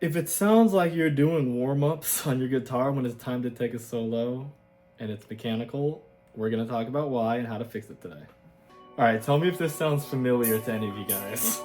If it sounds like you're doing warm-ups on your guitar when it's time to take a solo and it's mechanical, we're gonna talk about why and how to fix it today. Alright, tell me if this sounds familiar to any of you guys.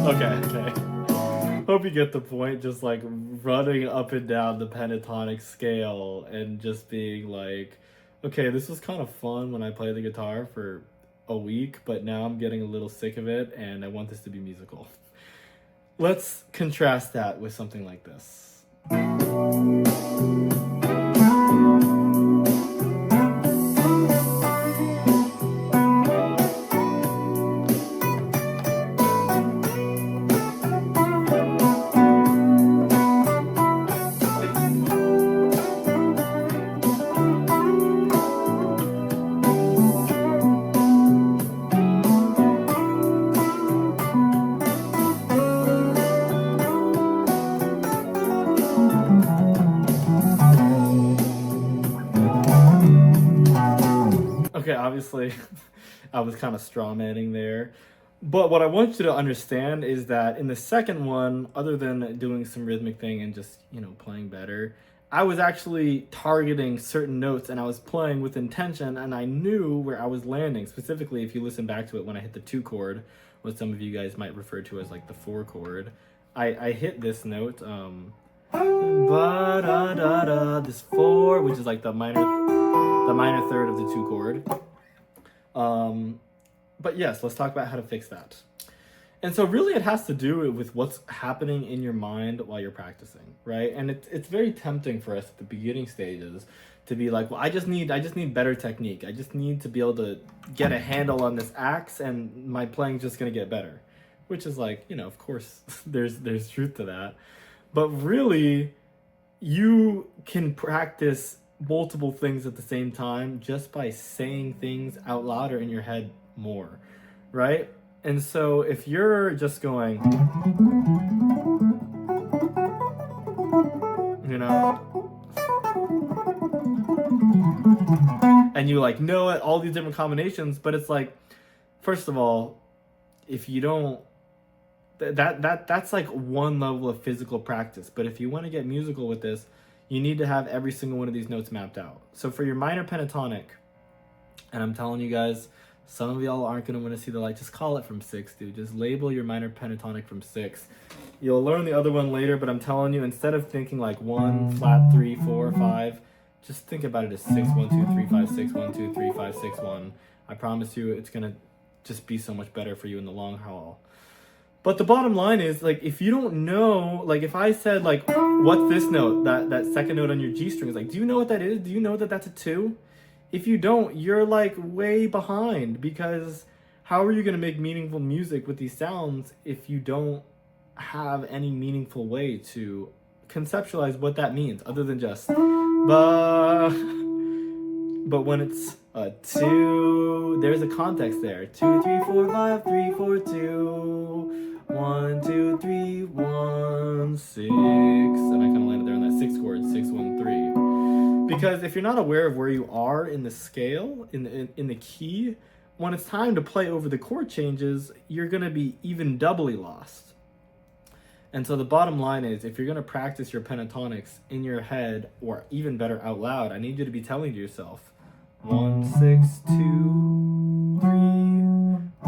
Okay. Hope you get the point, just like running up and down the pentatonic scale and just being like, okay, this was kind of fun when I played the guitar for a week, but now I'm getting a little sick of it and I want this to be musical. Let's contrast that with something like this. Okay, obviously, I was kind of strawmanning there. But what I want you to understand is that in the second one, other than doing some rhythmic thing and just, playing better, I was actually targeting certain notes and I was playing with intention and I knew where I was landing. Specifically, if you listen back to it when I hit the 2 chord, what some of you guys might refer to as like the 4 chord, I hit this note, ba-da-da-da, this 4, which is like the minor third of the 2 chord. But yes, let's talk about how to fix that. And so really it has to do with what's happening in your mind while you're practicing, right? And it's very tempting for us at the beginning stages to be like, well, I just need better technique. I just need to be able to get a handle on this axe and my playing's just going to get better. Which is like, of course there's truth to that. But really you can practice multiple things at the same time just by saying things out loud or in your head more, right? And so if you're just going, and you like know it, all these different combinations, but it's like, first of all, if you don't, that's like one level of physical practice. But if you want to get musical with this, you need to have every single one of these notes mapped out. So for your minor pentatonic, and I'm telling you guys, some of y'all aren't going to want to see the light. Just call it from 6, dude. Just label your minor pentatonic from 6. You'll learn the other one later, but I'm telling you, instead of thinking like 1, flat 3, 4, 5, just think about it as 6, 1, 2, 3, 5, 6, 1, 2, 3, 5, 6, 1. I promise you it's going to just be so much better for you in the long haul. But the bottom line is, like, if you don't know, like, if I said, like, what's this note, that second note on your G string, is like, do you know what that is? Do you know that that's a 2? If you don't, you're, like, way behind, because how are you going to make meaningful music with these sounds if you don't have any meaningful way to conceptualize what that means, other than just, ba. But when it's a 2, there's a context there. 2, 3, 4, 5, 3, 4, 2. 1, 2, 3, 1, 6. And I kind of landed there on that 6 chord, 6, 1, 3. Because if you're not aware of where you are in the scale, in the key, when it's time to play over the chord changes, you're going to be even doubly lost. And so the bottom line is, if you're going to practice your pentatonics in your head, or even better out loud, I need you to be telling to yourself, 1, 6, 2, 3,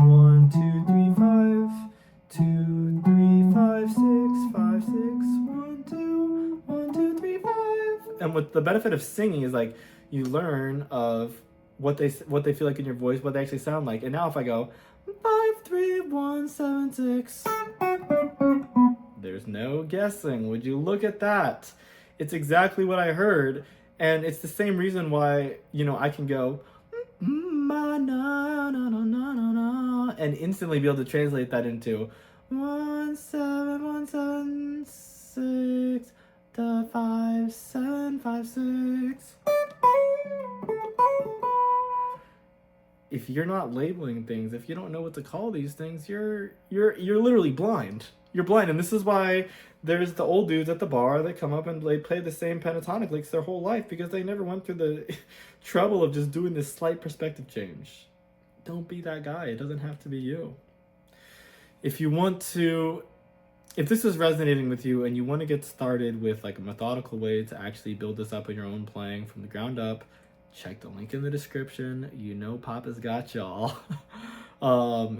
1, 2, 3, 5, 2, 3, 5, 6, 5, 6, 1, 2, 1, 2, 3, 5. And what the benefit of singing is, like, you learn of what they feel like in your voice, what they actually sound like. And now if I go 5, 3, 1, 7, 6, there's no guessing. Would you look at that? It's exactly what I heard. And it's the same reason why, I can go and instantly be able to translate that into 1, 7, 1, 7, 6, 5, 7, 5, 6. if you're not labeling things, if you don't know what to call these things, you're literally blind. You're blind, and this is why there's the old dudes at the bar that come up and they play the same pentatonic licks their whole life because they never went through the trouble of just doing this slight perspective change. Don't be that guy. It doesn't have to be you. If you want to, if this is resonating with you and you want to get started with like a methodical way to actually build this up in your own playing from the ground up, check the link in the description. You know Papa's got y'all.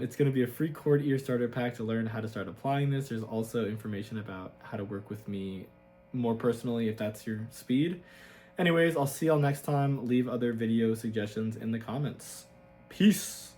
It's going to be a free chord ear starter pack to learn how to start applying this. There's also information about how to work with me more personally if that's your speed. Anyways, I'll see y'all next time. Leave other video suggestions in the comments. Peace.